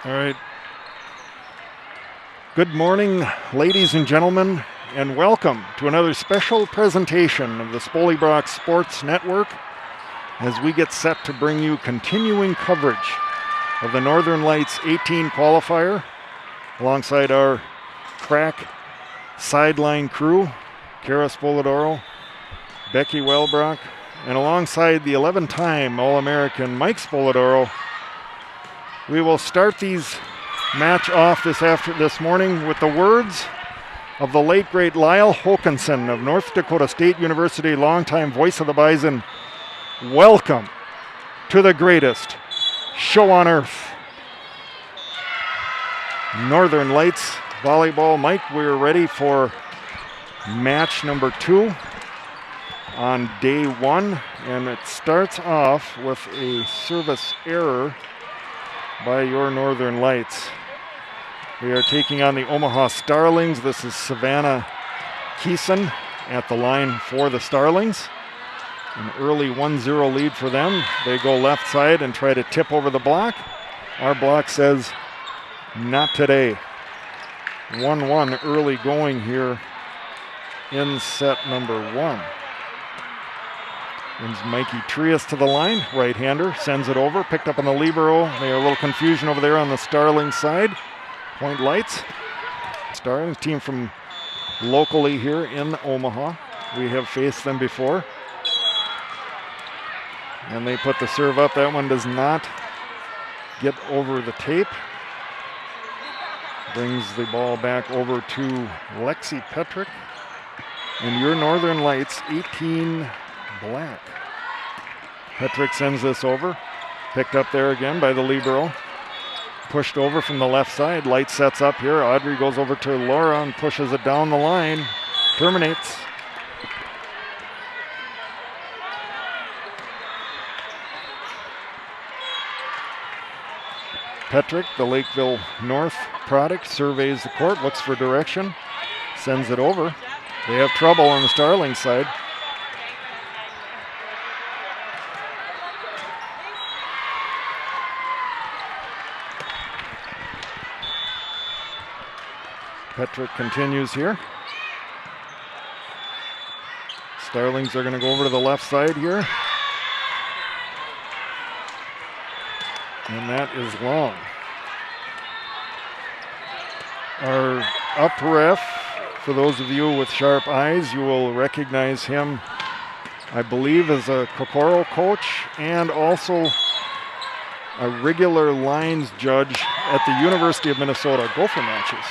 All right. Good morning, ladies and gentlemen, and welcome to another special presentation of the Spolybrock Sports Network as we get set to bring you continuing coverage of the Northern Lights 18 qualifier alongside our crack sideline crew, Kara Spolidoro, Becky Welbrock, and alongside the 11-time All-American Mike Spolidoro. We will start these match off this morning with the words of the late great Lyle Hokanson of North Dakota State University, longtime voice of the Bison. Welcome to the greatest show on earth. Northern Lights volleyball. Mike, we're ready for match number 2 on day 1, and it starts off with a service error by your Northern Lights. We are taking on the Omaha Starlings. This is Savannah Keeson at the line for the Starlings. An early 1-0 lead for them. They go left side and try to tip over the block. Our block says, not today. 1-1 early going here in set number 1. Brings Mikey Trias to the line, right-hander, sends it over, picked up on the libero. They have a little confusion over there on the Starlings side. Point Lights. Starlings team from locally here in Omaha. We have faced them before. And they put the serve up. That one does not get over the tape. Brings the ball back over to Lexi Petrick. And your Northern Lights, 18 black. Petrick sends this over. Picked up there again by the libero. Pushed over from the left side. Light sets up here. Audrey goes over to Laura and pushes it down the line. Terminates. Petrick, the Lakeville North product, surveys the court, looks for direction, sends it over. They have trouble on the Starling side. Petrick continues here. Starlings are going to go over to the left side here. And that is long. Our up ref, for those of you with sharp eyes, you will recognize him, I believe, as a Kokoro coach and also a regular lines judge at the University of Minnesota Gopher matches.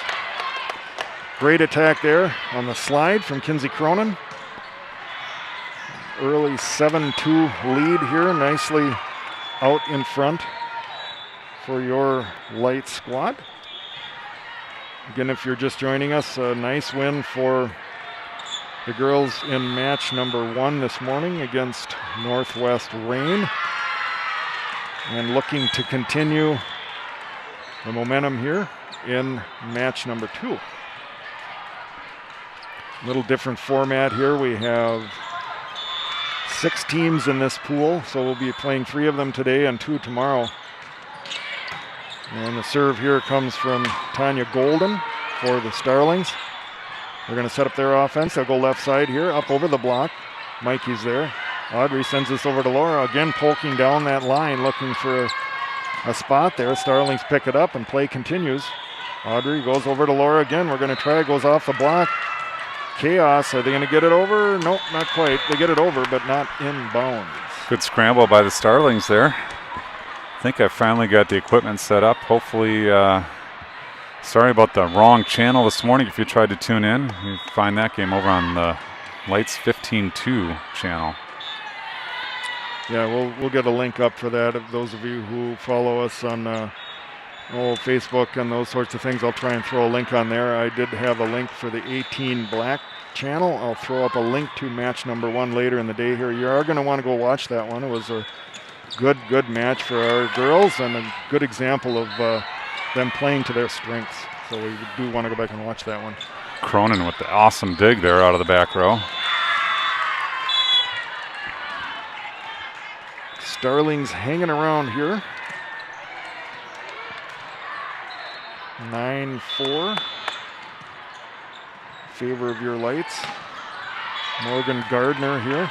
Great attack there on the slide from Kinsey Cronin. Early 7-2 lead here, nicely out in front for your Light squad. Again, if you're just joining us, a nice win for the girls in match number 1 this morning against Northwest Reign. And looking to continue the momentum here in match number 2. Little different format here. We have 6 teams in this pool, so we'll be playing 3 of them today and 2 tomorrow. And the serve here comes from Tanya Golden for the Starlings. They're going to set up their offense. They'll go left side here, up over the block. Mikey's there. Audrey sends this over to Laura, again poking down that line, looking for a spot there. Starlings pick it up and play continues. Audrey goes over to Laura again. We're going to try, goes off the block. Chaos, are they going to get it over? Nope, not quite. They get it over, but not in bounds. Good scramble by the Starlings there. I think I finally got the equipment set up. Hopefully, sorry about the wrong channel this morning. If you tried to tune in, you find that game over on the Lights 15-2 channel. Yeah, we'll get a link up for that. If those of you who follow us on Facebook and those sorts of things, I'll try and throw a link on there. I did have a link for the 18 black channel. I'll throw up a link to match number 1 later in the day here. You are going to want to go watch that one. It was a good match for our girls and a good example of them playing to their strengths. So we do want to go back and watch that one. Cronin with the awesome dig there out of the back row. Starlings hanging around here. 9-4. Favor of your lights. Morgan Gardner here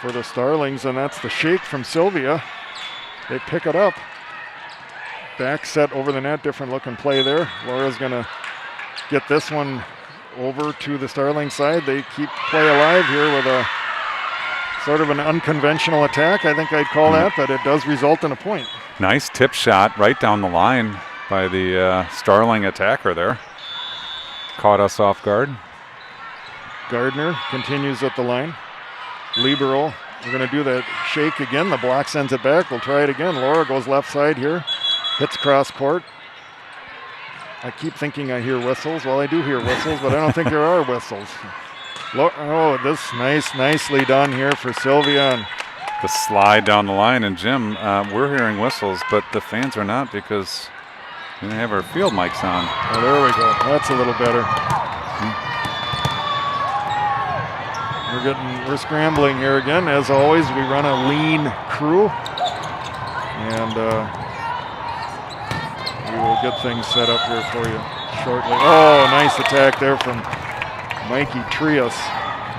for the Starlings, and that's the shake from Sylvia. They pick it up. Back set over the net, different looking play there. Laura's gonna get this one over to the Starling side. They keep play alive here with a sort of an unconventional attack, I think I'd call that, but it does result in a point. Nice tip shot right down the line by the Starling attacker there. Caught us off guard. Gardner continues at the line. Libero, we're going to do that shake again. The block sends it back. We'll try it again. Laura goes left side here. Hits cross court. I keep thinking I hear whistles. Well, I do hear whistles, but I don't think there are whistles. Oh, this nicely done here for Sylvia. And the slide down the line. And Jim, we're hearing whistles, but the fans are not because we have our field mics on. Oh, there we go. That's a little better. We're scrambling here again. As always, we run a lean crew, and we will get things set up here for you shortly. Oh, nice attack there from Mikey Trias.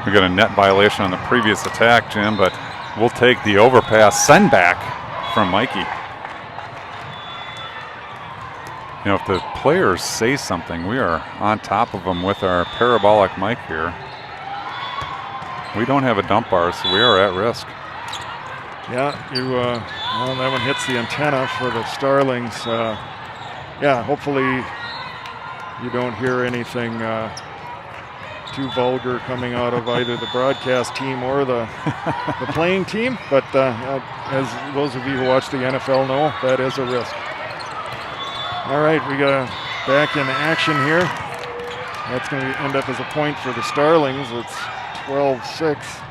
We got a net violation on the previous attack, Jim, but we'll take the overpass send back from Mikey. You know, if the players say something, we are on top of them with our parabolic mic here. We don't have a dump bar, so we are at risk. Yeah, well, that one hits the antenna for the Starlings. Yeah, hopefully you don't hear anything too vulgar coming out of either the broadcast team or the playing team. But as those of you who watch the NFL know, that is a risk. All right, we got back in action here. That's going to end up as a point for the Starlings. It's 12-6.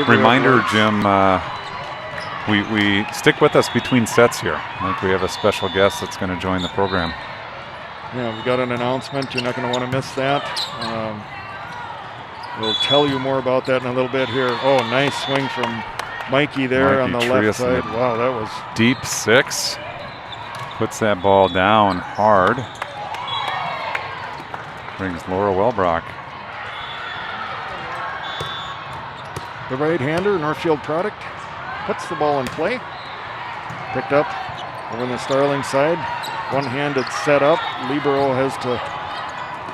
Reminder, Jim, we stick with us between sets here. I think we have a special guest that's going to join the program. Yeah, we've got an announcement. You're not going to want to miss that. We'll tell you more about that in a little bit here. Oh, nice swing from Mikey there on the left side. Wow, that was deep six. Puts that ball down hard. Brings Laura Welbrock. The right-hander, Northfield product, puts the ball in play. Picked up over on the Starling side. One-handed set up. Libero has to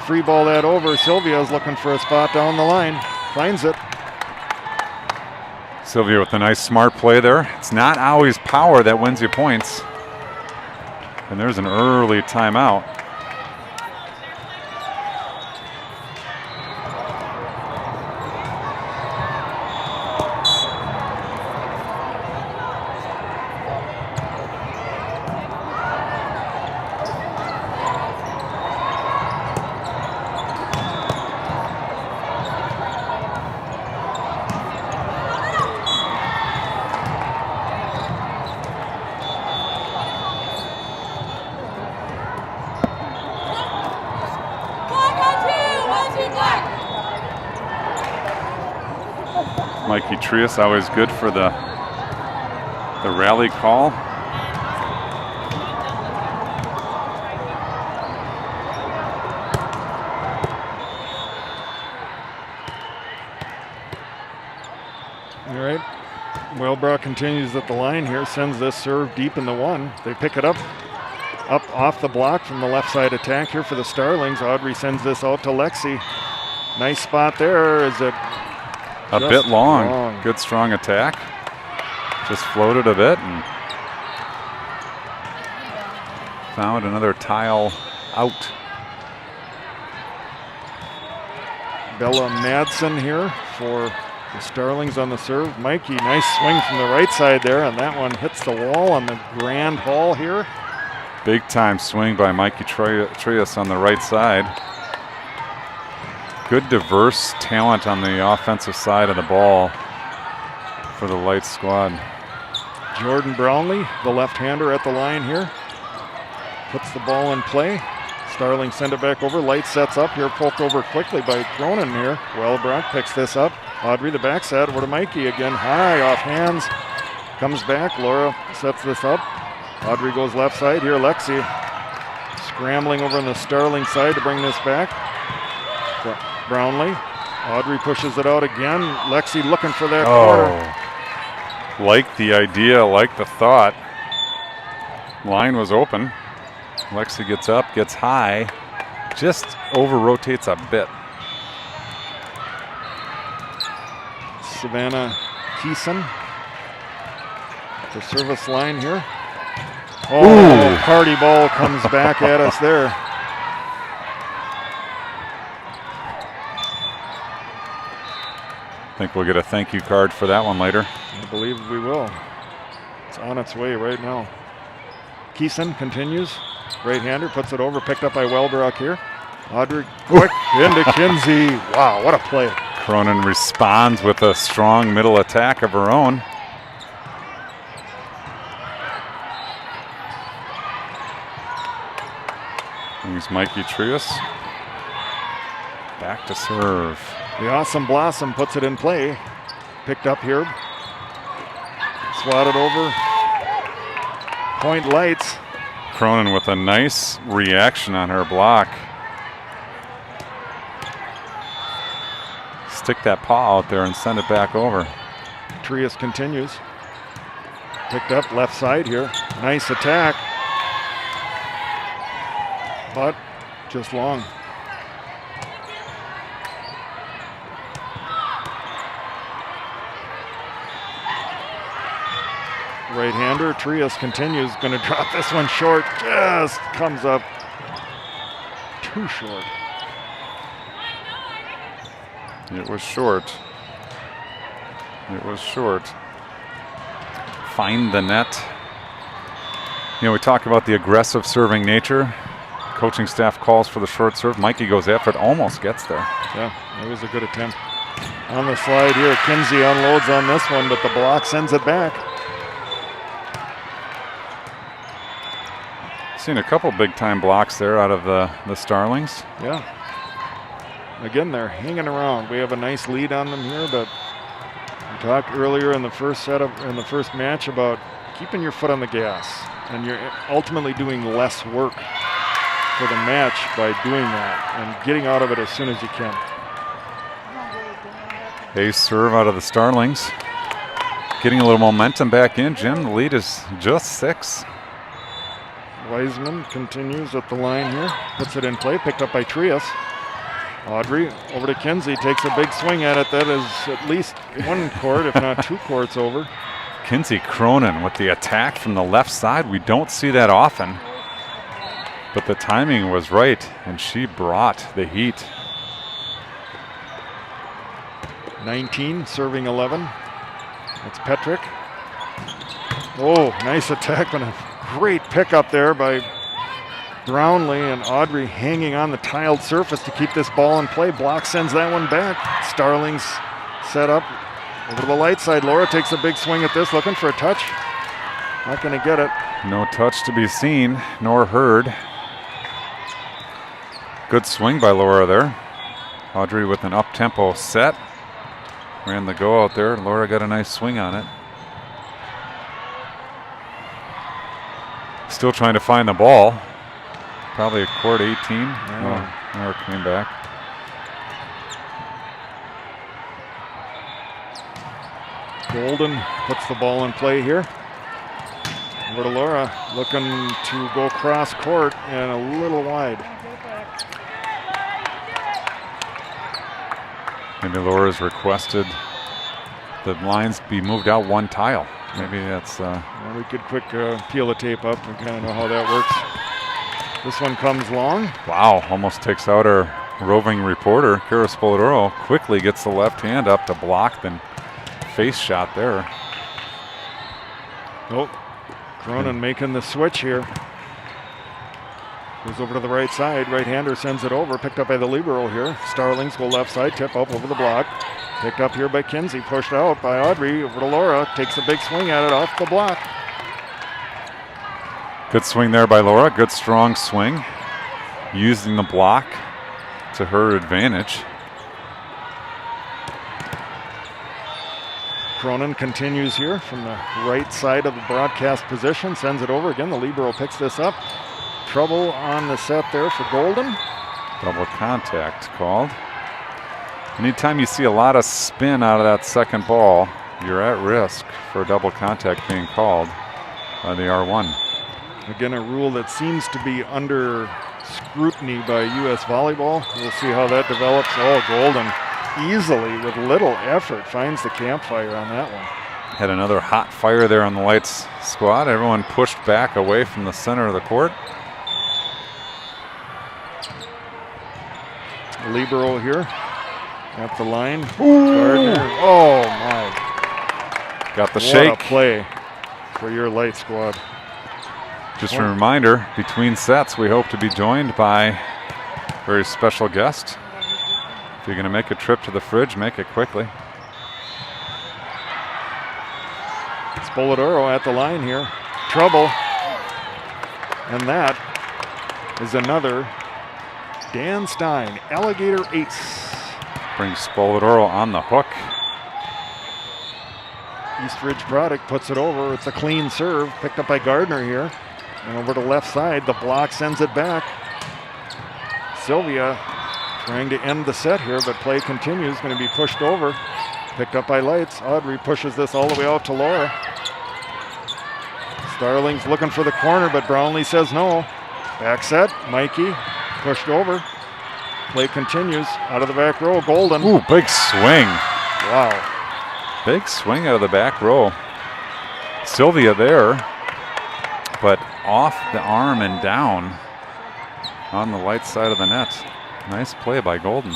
free ball that over. Sylvia is looking for a spot down the line. Finds it. Sylvia with a nice smart play there. It's not always power that wins you points. And there's an early timeout. Mikey Trias, always good for the rally call. All right. Welbrock continues at the line here, sends this serve deep in the one. They pick it up off the block from the left side attack here for the Starlings. Audrey sends this out to Lexi. Nice spot there. Is it a bit long? Good strong attack. Just floated a bit and found another tile out. Bella Madsen here for the Starlings on the serve. Mikey, nice swing from the right side there, and that one hits the wall on the grand hall here. Big time swing by Mikey Trias on the right side. Good diverse talent on the offensive side of the ball for the Lights squad. Jordan Brownlee, the left-hander at the line here. Puts the ball in play. Starling send it back over. Light sets up here, poked over quickly by Cronin here. Welbrock picks this up. Audrey the backside over to Mikey again. High off hands. Comes back. Laura sets this up. Audrey goes left side here. Lexi scrambling over on the Starling side to bring this back. Brownlee. Audrey pushes it out again. Lexi looking for that corner. Like the idea, like the thought. Line was open. Lexi gets up, gets high, just over-rotates a bit. Savannah Keeson. The service line here. Oh, party ball comes back at us there. I think we'll get a thank you card for that one later. I believe we will. It's on its way right now. Keeson continues. Right-hander puts it over, picked up by Welbrock here. Audrey quick into Kinsey. Wow, what a play. Cronin responds with a strong middle attack of her own. Here's Mikey Trius. Back to serve. The Awesome Blossom puts it in play. Picked up here. Swatted over. Point Lights. Cronin with a nice reaction on her block. Stick that paw out there and send it back over. Trias continues. Picked up left side here. Nice attack. But just long. Right-hander, Trias continues, going to drop this one short, just comes up too short. It was short. It was short. Find the net. You know, we talk about the aggressive serving nature. Coaching staff calls for the short serve. Mikey goes after it, almost gets there. Yeah, it was a good attempt. On the slide here, Kinsey unloads on this one, but the block sends it back. Seen a couple big-time blocks there out of the Starlings. Yeah. Again, they're hanging around. We have a nice lead on them here, but we talked earlier in the first first match about keeping your foot on the gas, and you're ultimately doing less work for the match by doing that and getting out of it as soon as you can. Ace serve out of the Starlings. Getting a little momentum back in, Jim. The lead is just 6. Wiseman continues at the line here, puts it in play, picked up by Trias. Audrey over to Kinsey, takes a big swing at it. That is at least one court, if not 2 courts over. Kinsey Cronin with the attack from the left side. We don't see that often, but the timing was right, and she brought the heat. 19, serving 11. That's Petrick. Oh, nice attack and a great pickup there by Brownlee, and Audrey hanging on the tiled surface to keep this ball in play. Block sends that one back. Starlings set up over to the light side. Laura takes a big swing at this, looking for a touch. Not going to get it. No touch to be seen nor heard. Good swing by Laura there. Audrey with an up-tempo set. Ran the go out there. Laura got a nice swing on it. Still trying to find the ball. Probably a court 18. Yeah. Oh, Laura came back. Golden puts the ball in play here. Over to Laura, looking to go cross court and a little wide. Maybe Laura's requested the lines be moved out 1 tile. Maybe that's... Well, we could quick peel the tape up and kind of know how that works. This one comes long. Wow, almost takes out our roving reporter. Kara Spoladoro quickly gets the left hand up to block the face shot there. Oh, Cronin making the switch here. Goes over to the right side. Right-hander sends it over. Picked up by the libero here. Starlings go left side. Tip up over the block. Picked up here by Kinsey. Pushed out by Audrey. Over to Laura. Takes a big swing at it off the block. Good swing there by Laura. Good strong swing. Using the block to her advantage. Cronin continues here from the right side of the broadcast position. Sends it over again. The libero picks this up. trouble on the set there for Golden. Double contact called. Anytime you see a lot of spin out of that second ball, you're at risk for double contact being called by the R1. Again, a rule that seems to be under scrutiny by U.S. Volleyball. We'll see how that develops. Oh, Golden easily, with little effort, finds the campfire on that one. Had another hot fire there on the Lights squad. Everyone pushed back away from the center of the court. Libero here at the line. Gardner. Oh, my. Got the shake. What a play for your Light squad. Just a reminder, between sets, we hope to be joined by a very special guest. If you're going to make a trip to the fridge, make it quickly. Spoladoro at the line here. Trouble. And that is another Dan Stein alligator ace. Brings Spoladoro on the hook. East Ridge product puts it over. It's a clean serve picked up by Gardner here. And over to left side, the block sends it back. Sylvia trying to end the set here, but play continues. Going to be pushed over. Picked up by Lights. Audrey pushes this all the way out to Laura. Starlings looking for the corner, but Brownlee says no. Back set, Mikey pushed over. Play continues out of the back row. Golden. Ooh, big swing. Wow. Big swing out of the back row. Sylvia there, but off the arm and down on the Light side of the net. Nice play by Golden.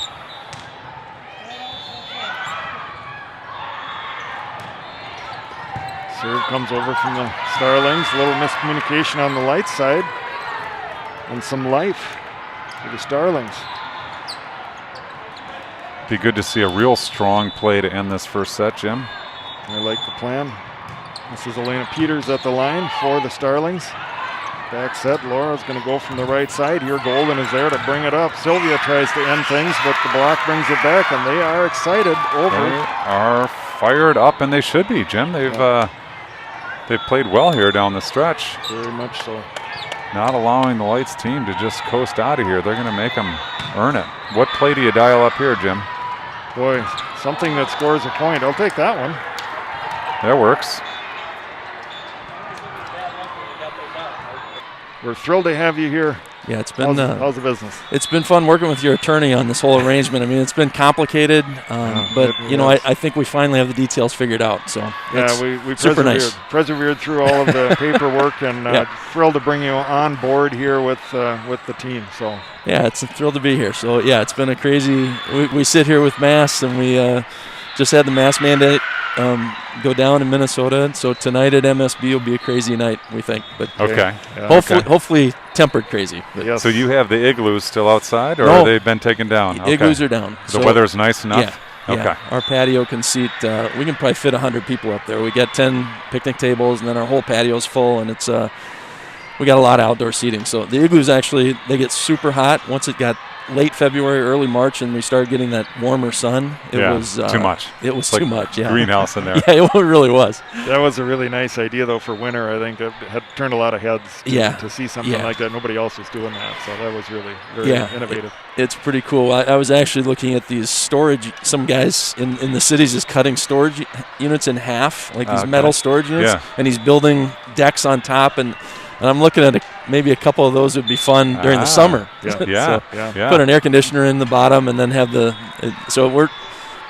Serve comes over from the Starlings. A little miscommunication on the Light side. And some life for the Starlings. Be good to see a real strong play to end this first set, Jim. I like the plan. This is Elena Peters at the line for the Starlings. Back set, Laura's going to go from the right side here. Golden is there to bring it up. Sylvia tries to end things, but the block brings it back, and they are excited over. They are fired up, and they should be, Jim. They've played well here down the stretch. Very much so. Not allowing the Lights team to just coast out of here. They're going to make them earn it. What play do you dial up here, Jim? Boy, something that scores a point. I'll take that one. That works. We're thrilled to have you here. Yeah, it's been how's the business? It's been fun working with your attorney on this whole arrangement. I mean, it's been complicated, but you know, I think we finally have the details figured out. So yeah, we super persevered through all of the paperwork, and thrilled to bring you on board here with the team. So yeah, it's a thrill to be here. So yeah, it's been a crazy. We sit here with masks, and we just had the mask mandate go down in Minnesota. So tonight at MSB will be a crazy night, we think. But okay, hopefully tempered crazy. Yes. So you have the igloos still outside, or no, have they been taken down? Igloos are down. The weather's nice enough? Yeah. Okay. Yeah. Our patio can seat, we can probably fit 100 people up there. We got 10 picnic tables, and then our whole patio's full, and it's we got a lot of outdoor seating. So the igloos actually, they get super hot once it got late February, early March, and we started getting that warmer sun. It was too much. It was too much, yeah. Greenhouse in there. Yeah, it really was. That was a really nice idea, though, for winter. I think it had turned a lot of heads to see something like that. Nobody else was doing that, so that was really very innovative. It's pretty cool. I was actually looking at these storage. Some guys in the cities is cutting storage units in half, like these metal storage units, and he's building decks on top, and I'm looking at maybe a couple of those would be fun during the summer. Yeah. Put an air conditioner in the bottom, and then have so we're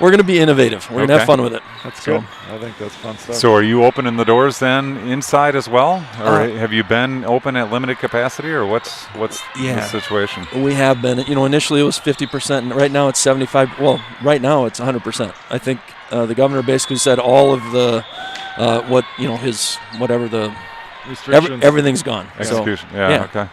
going to be innovative. We're going to have fun with it. That's good. I think that's fun stuff. So are you opening the doors then inside as well? Or have you been open at limited capacity, or what's the situation? We have been. Initially it was 50%, and right now it's 75%. Well, right now it's 100%. I think the governor basically said all of the everything's gone. Execution. So, Okay.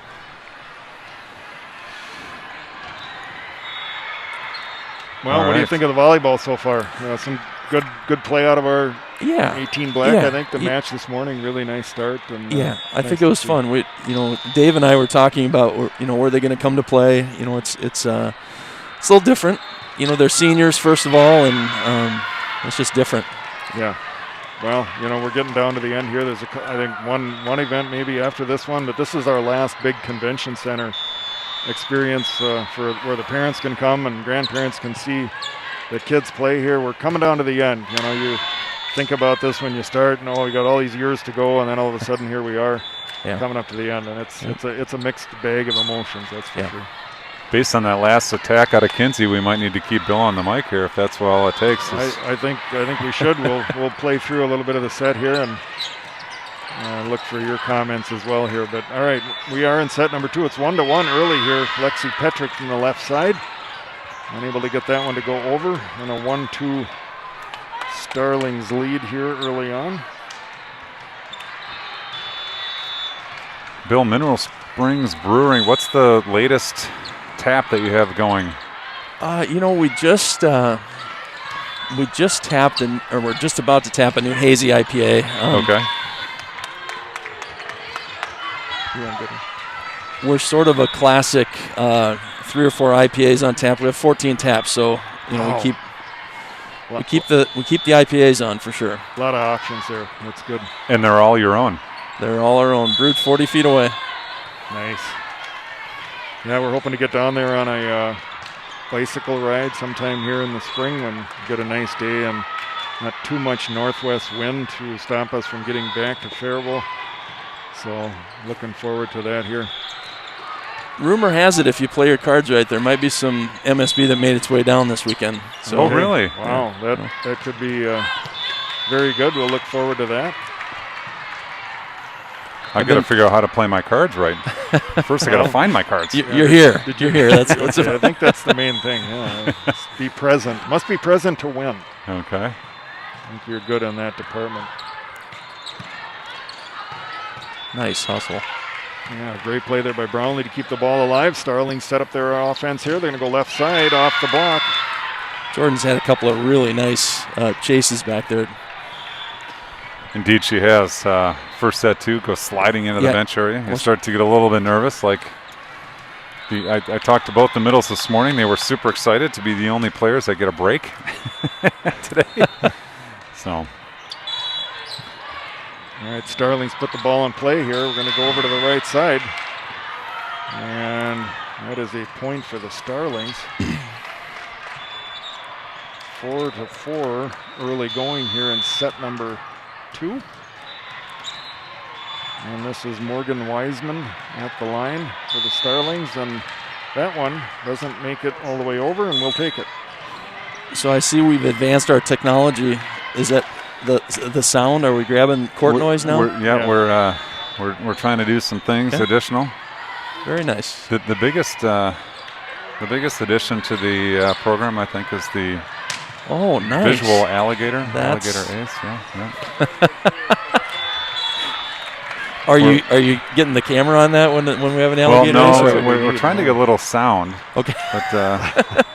Well, what do you think of the volleyball so far? Some good play out of our 18 Black. I think the match this morning, really nice start. And I think it was fun. We, Dave and I were talking about, where they're going to come to play. It's a little different. They're seniors first of all, and it's just different. Yeah. Well, you know, we're getting down to the end here. There's, I think, one event maybe after this one, but this is our last big convention center experience for where the parents can come and grandparents can see the kids play here. We're coming down to the end. You know, you think about this when you start, and we got all these years to go, and then all of a sudden here we are coming up to the end, and it's a mixed bag of emotions, that's for sure. Based on that last attack out of Kinsey, we might need to keep Bill on the mic here if that's all it takes. I think we should. We'll play through a little bit of the set here and look for your comments as well here. But all right, we are in set number 2. It's 1-1 early here. Lexi Petrick from the left side, unable to get that one to go over. And a 1-2 Starlings lead here early on. Bill, Mineral Springs Brewing, what's the latest tap that you have going? You know, we just tapped, or we're just about to tap a new hazy IPA. Okay. We're sort of a classic 3 or 4 IPAs on tap. We have 14 taps, so you know we keep the IPAs on for sure. A lot of options there. That's good. And they're all your own. They're all our own, brewed 40 feet away. Nice. Yeah, we're hoping to get down there on a bicycle ride sometime here in the spring when we get a nice day and not too much northwest wind to stop us from getting back to Faribault. So looking forward to that here. Rumor has it if you play your cards right, there might be some MSB that made its way down this weekend. So oh, really? Wow, that could be very good. We'll look forward to that. I got to figure out how to play my cards right. First, I got to find my cards. You're here. You're here. That's I think that's the main thing. Yeah, be present. Must be present to win. Okay. I think you're good in that department. Nice hustle. Yeah, great play there by Brownlee to keep the ball alive. Starlings set up their offense here. They're going to go left side off the block. Jordan's had a couple of really nice chases back there. Indeed, she has. First set, too, go sliding into the bench area. You start to get a little bit nervous. Like I talked to both the middles this morning. They were super excited to be the only players that get a break today. So. All right, Starlings put the ball in play here. We're going to go over to the right side. And that is a point for the Starlings. 4-4 early going here in set number 2. And this is Morgan Wiseman at the line for the Starlings. And that one doesn't make it all the way over, and we'll take it. So I see we've advanced our technology. Is that the sound? Are we grabbing court noise now? We're trying to do some things additional. Very nice. The biggest addition to the program, I think, is the visual alligator. Alligator ace. Yeah. Are you getting the camera on that when we have an alligator ace? Well, no, we're trying to get a little sound. Okay. But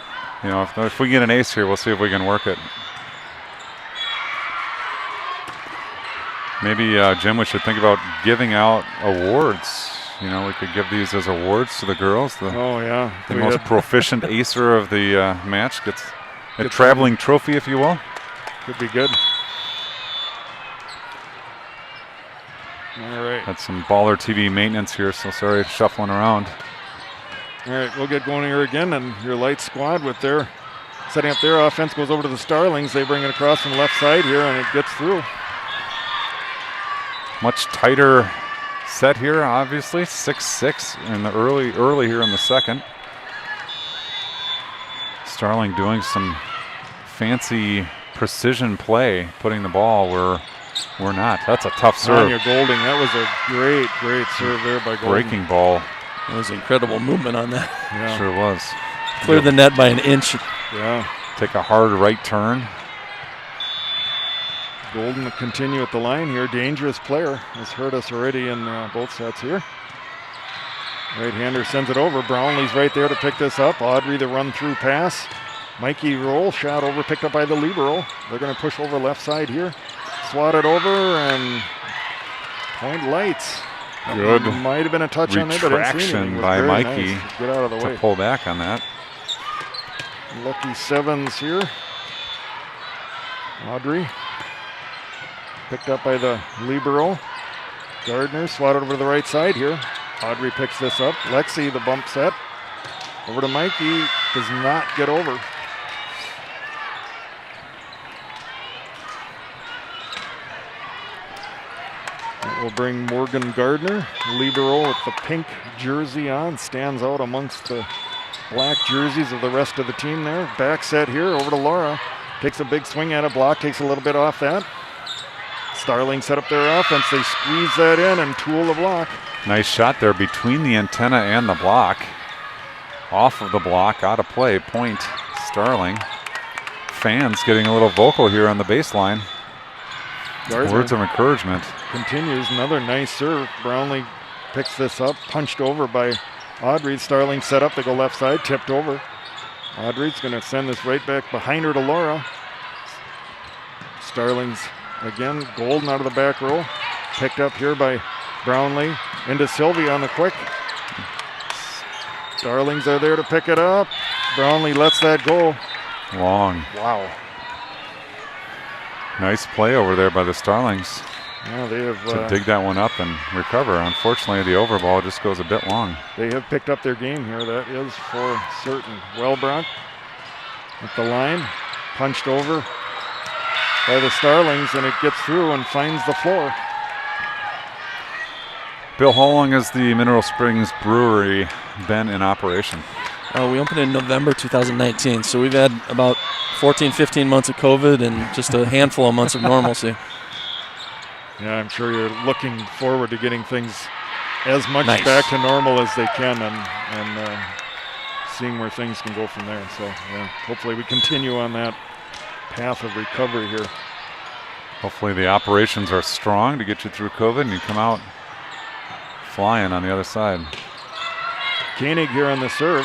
you know, if we get an ace here, we'll see if we can work it. Maybe, Jim, we should think about giving out awards. You know, we could give these as awards to the girls. The most proficient acer of the match gets a traveling trophy, if you will. Could be good. All right. That's some Baller TV maintenance here, so sorry, shuffling around. All right, we'll get going here again, and your light squad with their setting up their offense goes over to the Starlings. They bring it across from the left side here, and it gets through. Much tighter set here, obviously. 6-6 in the early here in the second. Starling doing some fancy precision play, putting the ball where we're not. That's a tough serve. Anya Golding, that was a great serve there by Golding. Breaking ball. That was incredible movement on that. Yeah. Sure was. Cleared the net by an inch. Yeah. Take a hard right turn. Golden to continue at the line here. Dangerous player. Has hurt us already in both sets here. Right-hander sends it over. Brownlee's right there to pick this up. Audrey the run-through pass. Mikey roll, shot over, picked up by the libero. They're going to push over left side here. Swatted over and point lights. Good. Might have been a touch on there, but retraction by Mikey. Nice. Get out of the way. To pull back on that. Lucky sevens here. Audrey. Picked up by the libero. Gardner swatted over to the right side here. Audrey picks this up. Lexi, the bump set. Over to Mikey. Does not get over. That will bring Morgan Gardner, libero with the pink jersey on. Stands out amongst the black jerseys of the rest of the team there. Back set here over to Laura. Takes a big swing at a block. Takes a little bit off that. Starlings set up their offense. They squeeze that in and tool the block. Nice shot there between the antenna and the block. Off of the block, out of play, point Starling. Fans getting a little vocal here on the baseline. Words of encouragement. Continues, another nice serve. Brownlee picks this up, punched over by Audrey. Starling set up, they go left side, tipped over. Audrey's gonna send this right back behind her to Laura. Starlings again, Golden out of the back row. Picked up here by Brownlee. Into Sylvia on the quick. Starlings are there to pick it up. Brownlee lets that go. Long. Wow. Nice play over there by the Starlings. Yeah, they have to dig that one up and recover. Unfortunately, the overball just goes a bit long. They have picked up their game here, that is for certain. Wellbrock at the line, punched over by the Starlings, and it gets through and finds the floor. Bill, how long has the Mineral Springs Brewery been in operation? We opened in November 2019, so we've had about 14, 15 months of COVID and just a handful of months of normalcy. Yeah, I'm sure you're looking forward to getting things as much Nice. back to normal as they can and seeing where things can go from there. So, yeah, hopefully we continue on that path of recovery here. Hopefully the operations are strong to get you through COVID and you come out flying on the other side. Koenig here on the serve.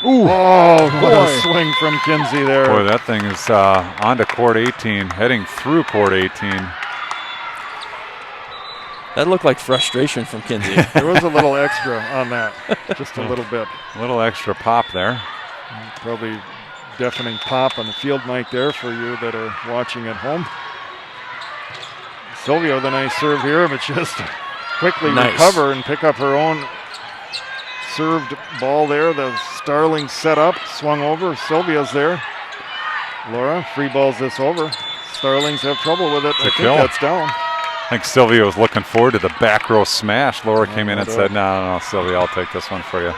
Ooh. Oh, what a swing from Kinsey there. Boy, that thing is onto court 18, heading through court 18. That looked like frustration from Kinsey. There was a little extra on that, just a little bit. A little extra pop there. Probably deafening pop on the field mic there for you that are watching at home. Sylvia with a nice serve here, but just quickly recover and pick up her own served ball there. The Starlings set up, swung over. Sylvia's there. Laura free balls this over. Starlings have trouble with it. I think that's down. I think Sylvia was looking forward to the back row smash. Laura came in and said, no, Sylvia, I'll take this one for you.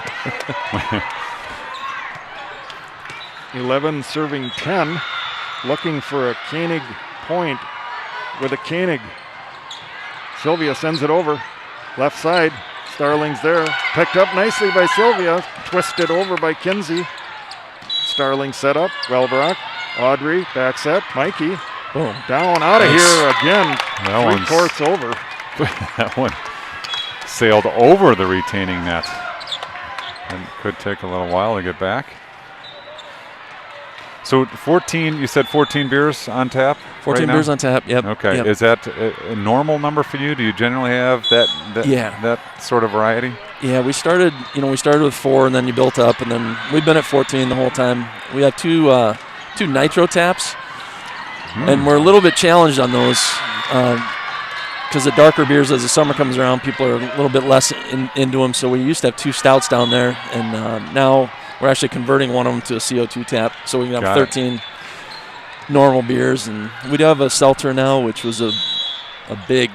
11 serving 10. Looking for a Koenig point with a Koenig. Sylvia sends it over. Left side. Starlings there. Picked up nicely by Sylvia. Twisted over by Kinsey. Starlings set up. Wellbrock. Audrey. Back set. Mikey. Boom. Down out of here again. That 3 courts over. That one sailed over the retaining net. And could take a little while to get back. So 14, you said 14 beers on tap? 14 beers on tap, yep. Okay, yep. Is that a normal number for you? Do you generally have that sort of variety? Yeah, we started with 4 and then you built up and then we've been at 14 the whole time. We have two nitro taps and we're a little bit challenged on those because the darker beers as the summer comes around, people are a little bit less into them. So we used to have 2 stouts down there and now we're actually converting one of them to a CO2 tap, so we can have 13 normal beers. And we do have a seltzer now, which was a big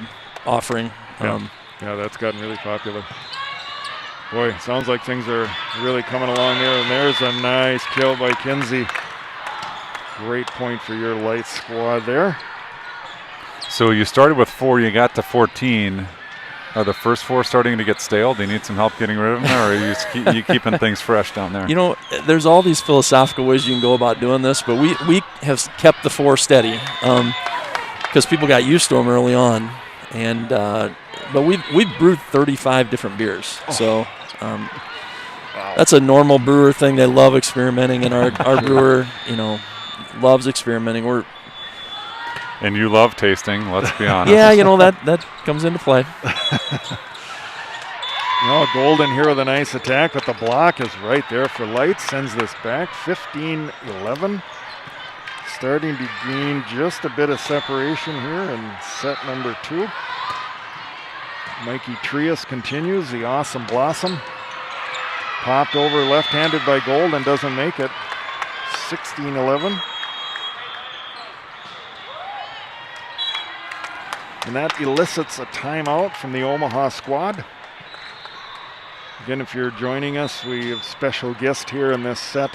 offering. Yeah, that's gotten really popular. Boy, sounds like things are really coming along there. And there's a nice kill by Kinsey. Great point for your light squad there. So you started with 4, you got to 14. Are the first 4 starting to get stale? Do you need some help getting rid of them, or are you keeping things fresh down there? You know, there's all these philosophical ways you can go about doing this, but we have kept the 4 steady because people got used to them early on, and but we've brewed 35 different beers, so that's a normal brewer thing. They love experimenting, and our brewer, loves experimenting. And you love tasting, let's be honest. Yeah, that comes into play. Golden here with a nice attack, but the block is right there for Light. Sends this back, 15-11. starting to gain just a bit of separation here in set number 2. Mikey Trias continues the awesome blossom. Popped over left-handed by Gold and doesn't make it. 16-11. And that elicits a timeout from the Omaha squad. Again, if you're joining us, we have special guest here in this set.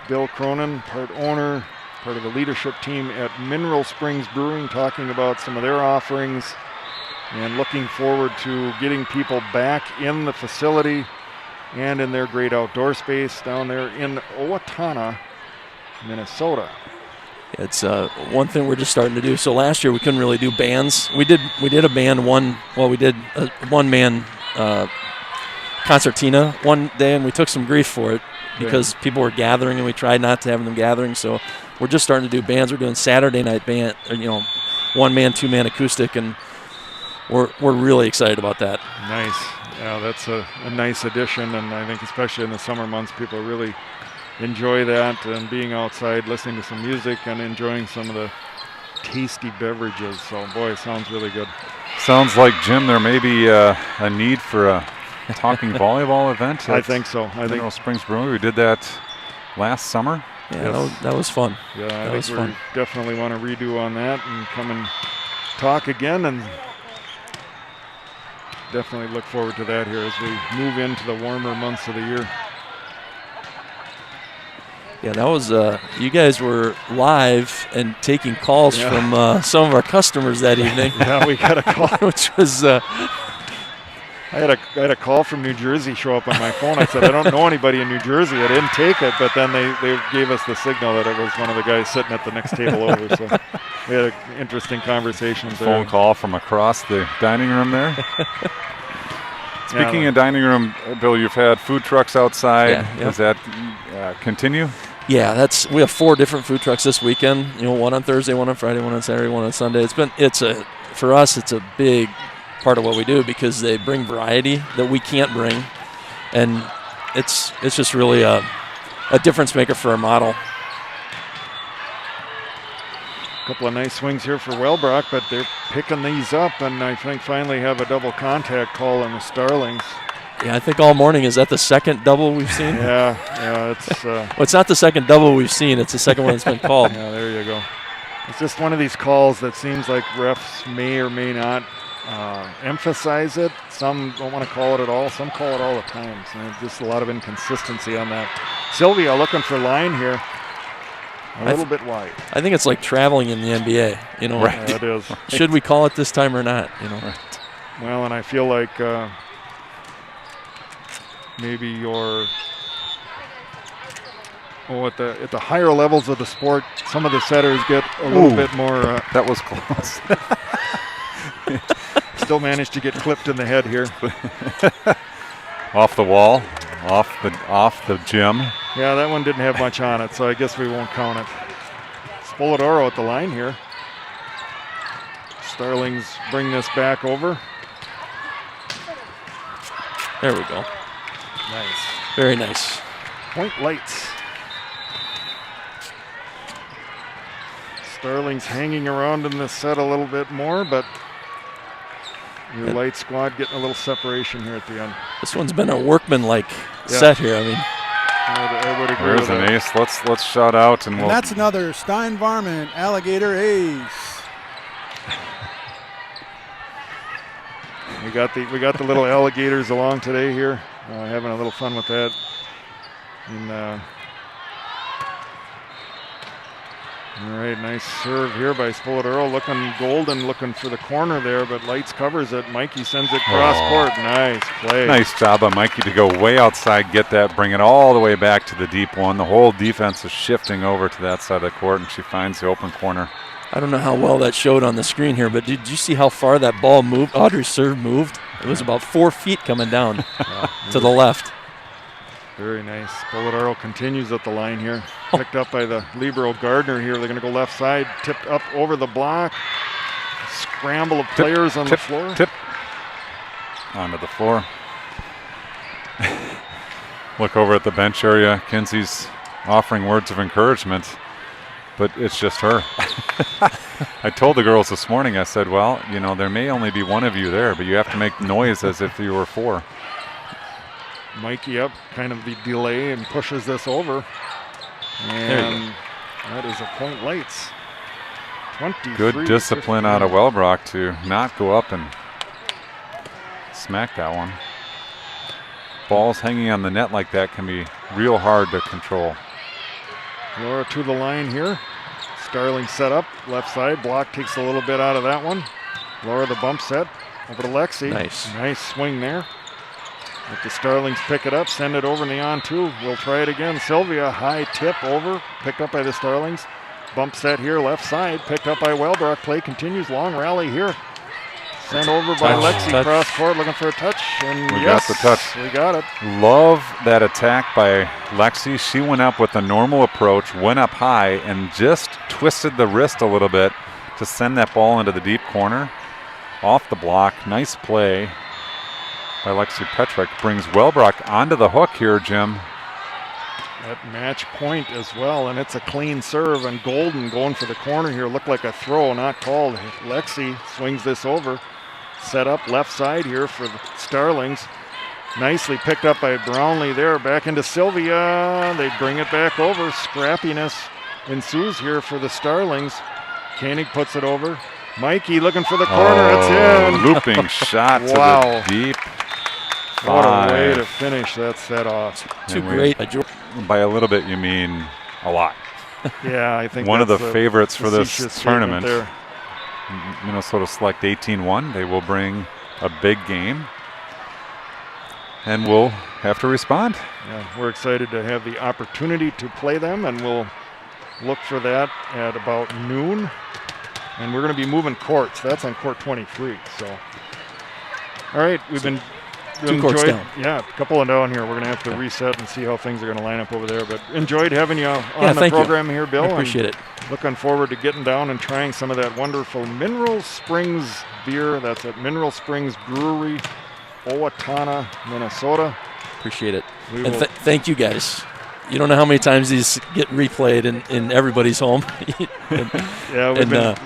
Bill Cronin, part owner, part of the leadership team at Mineral Springs Brewing, talking about some of their offerings and looking forward to getting people back in the facility and in their great outdoor space down there in Owatonna, Minnesota. It's one thing we're just starting to do. So last year we couldn't really do bands. We did a band we did a one-man concertina one day, and we took some grief for it because people were gathering, and we tried not to have them gathering. So we're just starting to do bands. We're doing Saturday night band, one-man, two-man acoustic, and we're really excited about that. Nice. Yeah, that's a nice addition, and I think especially in the summer months, people really enjoy that and being outside, listening to some music, and enjoying some of the tasty beverages. So, boy, it sounds really good. Sounds like, Jim, there may be a need for a talking volleyball event. I think so. Mineral Springs Brewery. We did that last summer. Yeah, yes. that was fun. Yeah, I think we definitely want to redo on that and come and talk again, and definitely look forward to that here as we move into the warmer months of the year. Yeah, that was, you guys were live and taking calls from some of our customers that evening. Yeah, we got a call. Which was, I had a call from New Jersey show up on my phone. I said, I don't know anybody in New Jersey. I didn't take it, but then they gave us the signal that it was one of the guys sitting at the next table over. So we had an interesting conversation there. Phone call from across the dining room there. Speaking of dining room, Bill, you've had food trucks outside. Yeah. Does that continue? Yeah, we have 4 different food trucks this weekend. One on Thursday, one on Friday, one on Saturday, one on Sunday. For us, it's a big part of what we do because they bring variety that we can't bring, and it's just really a difference maker for our model. A couple of nice swings here for Wellbrock, but they're picking these up, and I think finally have a double contact call on the Starlings. Yeah, I think all morning. Is that the second double we've seen? Yeah, it's... well, it's not the second double we've seen. It's the second one that's been called. Yeah, there you go. It's just one of these calls that seems like refs may or may not emphasize it. Some don't want to call it at all. Some call it all the time. So there's just a lot of inconsistency on that. Sylvia looking for line here. A little bit wide. I think it's like traveling in the NBA. Right. Yeah, it is. Should we call it this time or not? Right. Well, and I feel like maybe you're at the higher levels of the sport, some of the setters get a little bit more. That was close. Still managed to get clipped in the head here. Off the wall, off the gym. Yeah, that one didn't have much on it, so I guess we won't count it. Spoladoro at the line here. Starlings bring this back over. There we go. Nice. Very nice. Point lights. Starlings hanging around in this set a little bit more, but your light squad getting a little separation here at the end. This one's been a workman-like set here. I mean, I would agree There's with an that. ace. Let's shout out, and that's another Stein Varmint alligator ace. We got the little alligators along today here, having a little fun with that. And all right, nice serve here by Spoladoro, looking golden, looking for the corner there, but Lights covers it. Mikey sends it cross court. Nice play. Nice job by Mikey to go way outside, get that, bring it all the way back to the deep one. The whole defense is shifting over to that side of the court, and she finds the open corner. I don't know how well that showed on the screen here, but did you see how far that ball moved? Audrey's serve moved. It was about 4 feet coming down to the left. Very nice. Spoladoro continues at the line here. Picked up by the libero Gardner here. They're going to go left side, tipped up over the block. Scramble of players on the floor. Tip onto the floor. Look over at the bench area. Kinsey's offering words of encouragement. but it's just her. I told the girls this morning, I said, well, you know, there may only be one of you there, but you have to make noise as if you were 4. Mikey up, kind of the delay, and pushes this over. And that is a point Lights. 23. Good discipline out of Wellbrock to not go up and smack that one. Balls hanging on the net like that can be real hard to control. Laura to the line here. Starling set up, left side. Block takes a little bit out of that one. Laura the bump set over to Lexi. Nice swing there. Let the Starlings pick it up, send it over in the on-2. We'll try it again. Sylvia, high tip over, picked up by the Starlings. Bump set here, left side, picked up by Wellbrock. Play continues, long rally here. Sent over by Lexi, cross court, looking for a touch. And we got the touch. We got it. Love that attack by Lexi. She went up with a normal approach, went up high, and just twisted the wrist a little bit to send that ball into the deep corner. Off the block, nice play by Lexi Petrick. Brings Wellbrock onto the hook here, Jim. At match point as well, and it's a clean serve, and Golden going for the corner here. Looked like a throw, not called. Lexi swings this over. Set up left side here for the Starlings. Nicely picked up by Brownlee there. Back into Sylvia. They bring it back over. Scrappiness ensues here for the Starlings. Koenig puts it over. Mikey looking for the corner. It's in. Looping shot to the deep. What a way to finish that set off. Too great. By a little bit, you mean a lot. Yeah, I think one of the favorites for this tournament. There. Minnesota select 18-1. They will bring a big game, and we'll have to respond. Yeah, we're excited to have the opportunity to play them, and we'll look for that at about noon. And we're going to be moving courts. That's on court 23. So, all right, we've been. 2 courts down. Yeah, a couple of down here. We're going to have to reset and see how things are going to line up over there. But enjoyed having you on the program here, Bill. I appreciate it. Looking forward to getting down and trying some of that wonderful Mineral Springs beer. That's at Mineral Springs Brewery, Owatonna, Minnesota. Appreciate it. And thank you guys. You don't know how many times these get replayed in everybody's home. Yeah, we've been